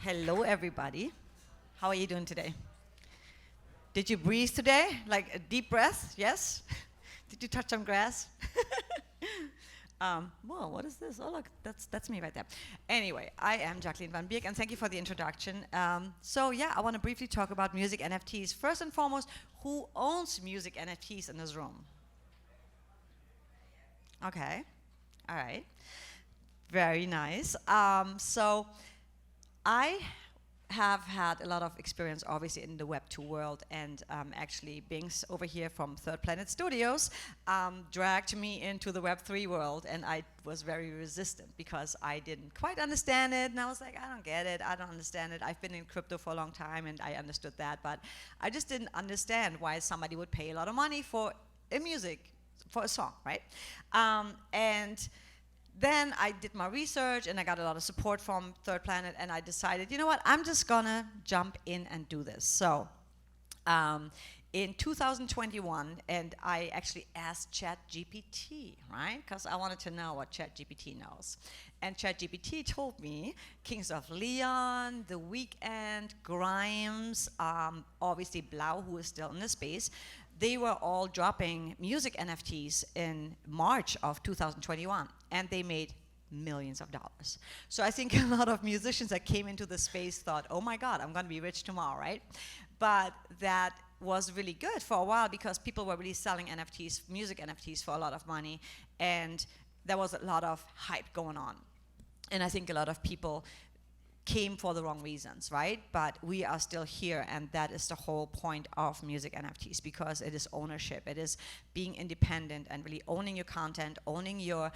Hello, everybody. How are you doing today? Did you breathe today? Like a deep breath? Yes? Did you touch some grass? Whoa, what is this? Oh, look, that's me right there. Anyway, I am Jacqueline Van Bierk, and thank you for the introduction. I want to briefly talk about music NFTs. First and foremost, who owns music NFTs in this room? Okay, all right. Very nice. I have had a lot of experience, obviously, in the Web2 world, and actually, Bings over here from Third Planet Studios dragged me into the Web3 world, and I was very resistant because I didn't quite understand it, and I was like, I don't get it, I don't understand it. I've been in crypto for a long time, and I understood that, but I just didn't understand why somebody would pay a lot of money for a song, right? Then I did my research and I got a lot of support from Third Planet, and I decided, you know what, I'm just gonna jump in and do this. So in 2021, and I actually asked ChatGPT, right? Because I wanted to know what ChatGPT knows. And ChatGPT told me Kings of Leon, The Weeknd, Grimes, obviously Blau, who is still in the space, they were all dropping music NFTs in March of 2021, and they made millions of dollars. So I think a lot of musicians that came into the space thought, oh my God, I'm gonna be rich tomorrow, right? But that was really good for a while because people were really selling NFTs, music NFTs, for a lot of money, and there was a lot of hype going on. And I think a lot of people came for the wrong reasons, right? But we are still here, and that is the whole point of music NFTs, because it is ownership. It is being independent and really owning your content, owning your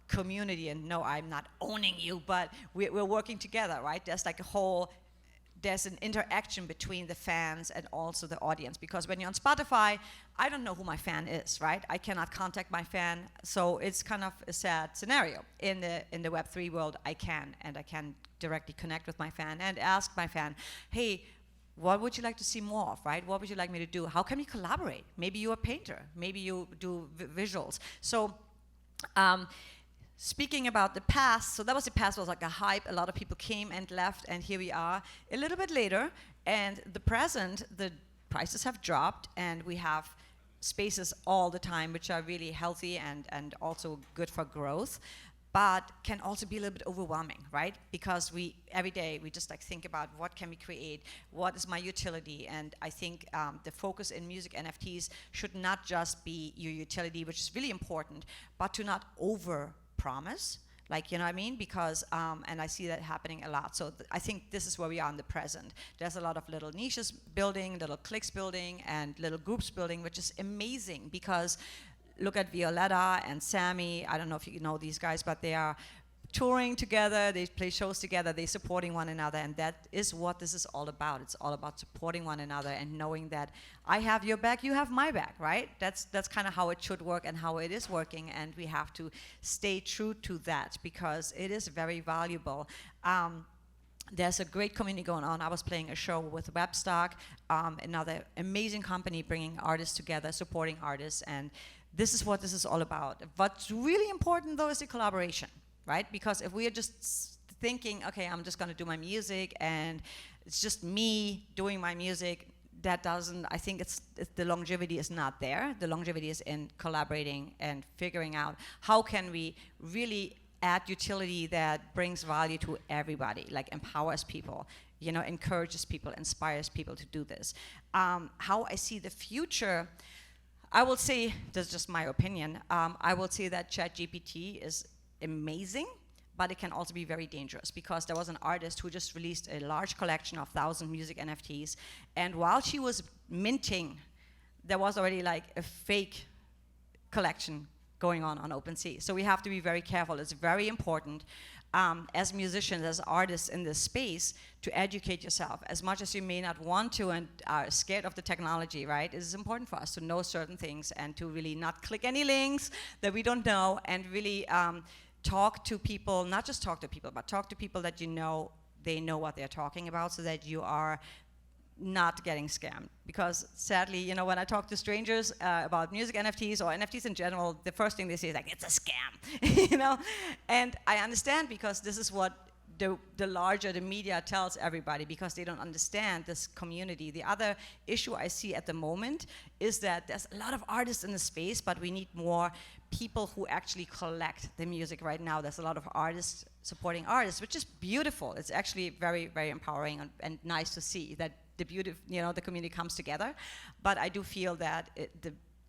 community. And no, I'm not owning you, but we're working together, right? There's an interaction between the fans and also the audience, because when you're on Spotify, I don't know who my fan is, right? I cannot contact my fan, so it's kind of a sad scenario. In the Web3 world, I can directly connect with my fan and ask my fan, hey, what would you like to see more of, right? What would you like me to do? How can we collaborate? Maybe you're a painter, maybe you do visuals. So speaking about the past, so that was the past, was like a hype. A lot of people came and left, and here we are a little bit later. And the present, the prices have dropped, and we have spaces all the time, which are really healthy and also good for growth, but can also be a little bit overwhelming, right? Because every day we just like think about what can we create, what is my utility, and I think the focus in music NFTs should not just be your utility, which is really important, but to not over-promise, like, you know what I mean? Because, and I see that happening a lot. So I think this is where we are in the present. There's a lot of little niches building, little cliques building, and little groups building, which is amazing, because look at Violetta and Sammy. I don't know if you know these guys, but they are touring together, they play shows together, they're supporting one another, and that is what this is all about. It's all about supporting one another and knowing that I have your back, you have my back, right? That's kind of how it should work and how it is working, and we have to stay true to that because it is very valuable. There's a great community going on. I was playing a show with Webstock, another amazing company bringing artists together, supporting artists, and this is what this is all about. What's really important, though, is the collaboration, right? Because if we are just thinking, okay, I'm just gonna do my music and it's just me doing my music, that doesn't, I think the longevity is not there. The longevity is in collaborating and figuring out how can we really add utility that brings value to everybody, like empowers people, you know, encourages people, inspires people to do this. How I see the future, I will say, that's just my opinion, I will say that ChatGPT is amazing, but it can also be very dangerous, because there was an artist who just released a large collection of 1,000 music NFTs, and while she was minting, there was already like a fake collection going on OpenSea. So we have to be very careful. It's very important as musicians, as artists in this space, to educate yourself. As much as you may not want to and are scared of the technology, right? It is important for us to know certain things and to really not click any links that we don't know, and really talk to people, not just talk to people, but talk to people that you know they know what they're talking about, so that you are not getting scammed. Because sadly, you know, when I talk to strangers about music NFTs or NFTs in general, the first thing they say is like, it's a scam, you know? And I understand, because this is what the larger the media tells everybody, because they don't understand this community. The other issue I see at the moment is that there's a lot of artists in the space, but we need more people who actually collect the music right now. There's a lot of artists supporting artists, which is beautiful. It's actually very, very empowering and nice to see that the community comes together. But I do feel that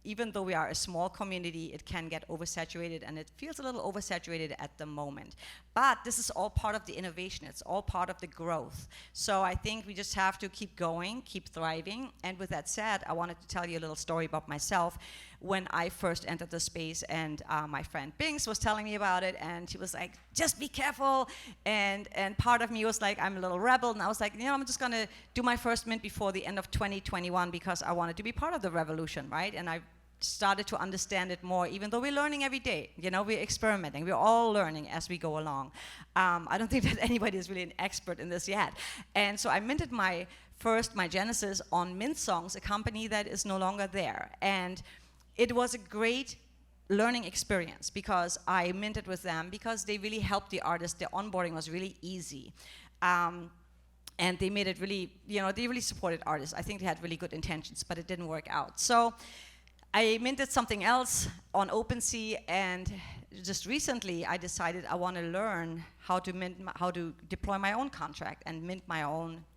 even though we are a small community, it can get oversaturated, and it feels a little oversaturated at the moment. But this is all part of the innovation. It's all part of the growth. So I think we just have to keep going, keep thriving. And with that said, I wanted to tell you a little story about myself. When I first entered the space, and my friend Binks was telling me about it, and she was like, just be careful. And part of me was like, I'm a little rebel, and I was like, I'm just gonna do my first mint before the end of 2021 because I wanted to be part of the revolution, right? And I started to understand it more, even though we're learning every day. We're experimenting. We're all learning as we go along. I don't think that anybody is really an expert in this yet. And so I minted my Genesis on Mint Songs, a company that is no longer there. And it was a great learning experience because I minted with them because they really helped the artists. Their onboarding was really easy. And they made it really, they really supported artists. I think they had really good intentions, but it didn't work out. So I minted something else on OpenSea, and just recently I decided I want to learn how to deploy my own contract and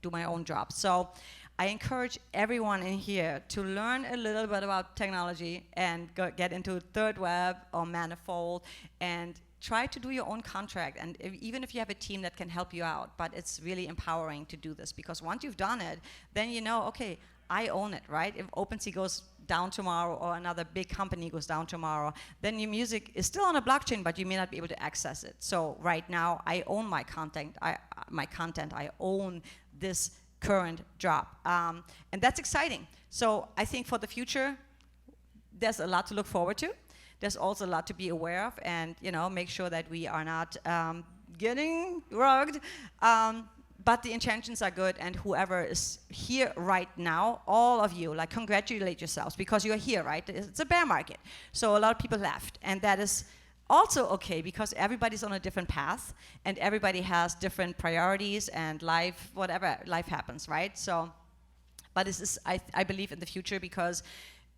do my own job. So I encourage everyone in here to learn a little bit about technology and get into Third Web or Manifold and try to do your own contract. And even if you have a team that can help you out, but it's really empowering to do this, because once you've done it, then okay, I own it, right? If OpenSea goes down tomorrow or another big company goes down tomorrow, then your music is still on a blockchain, but you may not be able to access it. So right now, I own my content. I own this current job, and that's exciting. So I think for the future, there's a lot to look forward to. There's also a lot to be aware of, and make sure that we are not getting rugged. But the intentions are good, and whoever is here right now, all of you, congratulate yourselves, because you're here, right? It's a bear market. So a lot of people left, and that is also okay, because everybody's on a different path, and everybody has different priorities, and life happens, right? So, but this is, I believe, in the future, because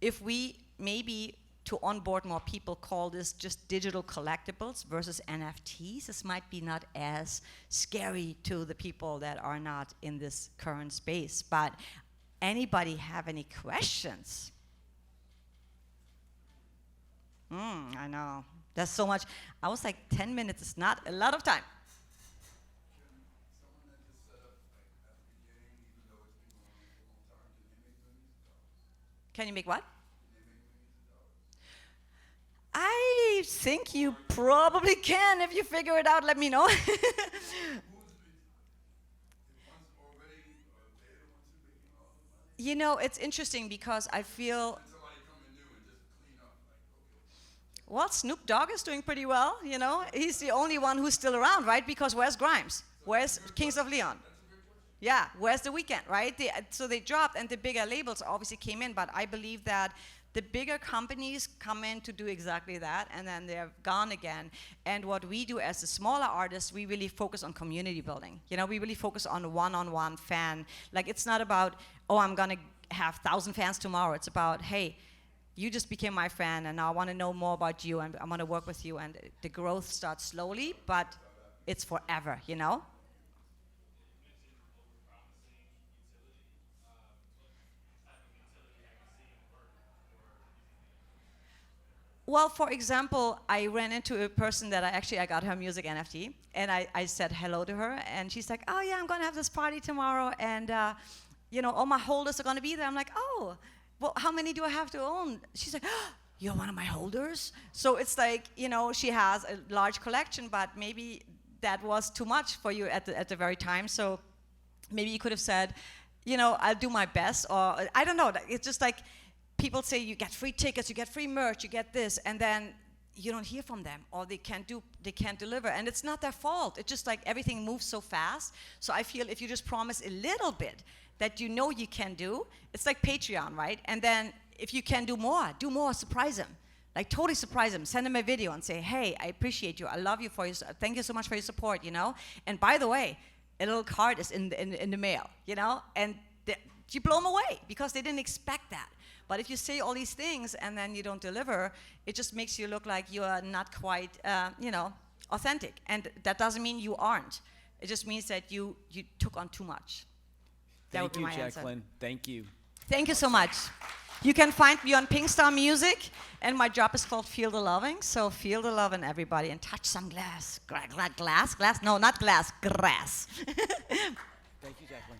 if we maybe to onboard more people call this just digital collectibles versus NFTs, this might be not as scary to the people that are not in this current space. But anybody have any questions? I know. There's so much. I was like, 10 minutes is not a lot of time. Can you make what? I think you probably can. If you figure it out, let me know. It's interesting because I feel, well, Snoop Dogg is doing pretty well, He's the only one who's still around, right? Because where's Grimes? Where's Kings of Leon? Yeah, where's The Weeknd, right? So they dropped, and the bigger labels obviously came in, but I believe that the bigger companies come in to do exactly that, and then they're gone again. And what we do as the smaller artists, we really focus on community building. We really focus on one-on-one fan. It's not about, I'm gonna have 1,000 fans tomorrow. It's about, hey, you just became my fan, and now I want to know more about you, and I want to work with you. And the growth starts slowly, but it's forever, Well, for example, I ran into a person that I got her music NFT, and I said hello to her, and she's like, oh yeah, I'm gonna have this party tomorrow, and all my holders are gonna be there. I'm like, oh, well, how many do I have to own? She's like, oh, you're one of my holders? So it's like, she has a large collection, but maybe that was too much for you at the very time. So maybe you could have said, I'll do my best, or I don't know. It's just like, people say you get free tickets, you get free merch, you get this, and then you don't hear from them, or they can't deliver, and it's not their fault. It's just like everything moves so fast. So I feel if you just promise a little bit that you can do, it's like Patreon, right? And then if you can do more, surprise them. Like totally surprise them. Send them a video and say, hey, I appreciate you. I love you for your, thank you so much for your support, you know? And by the way, a little card is in the mail, you know? And you blow them away because they didn't expect that. But if you say all these things and then you don't deliver, it just makes you look like you are not quite, you know, authentic. And that doesn't mean you aren't. It just means that you took on too much. That would be my answer. Jacqueline. Thank you. Thank you so much. You can find me on Pinkstar Music, and my job is called Feel the Loving. So feel the loving, everybody, and touch some glass. Glass? No, not glass. Grass. Thank you, Jacqueline.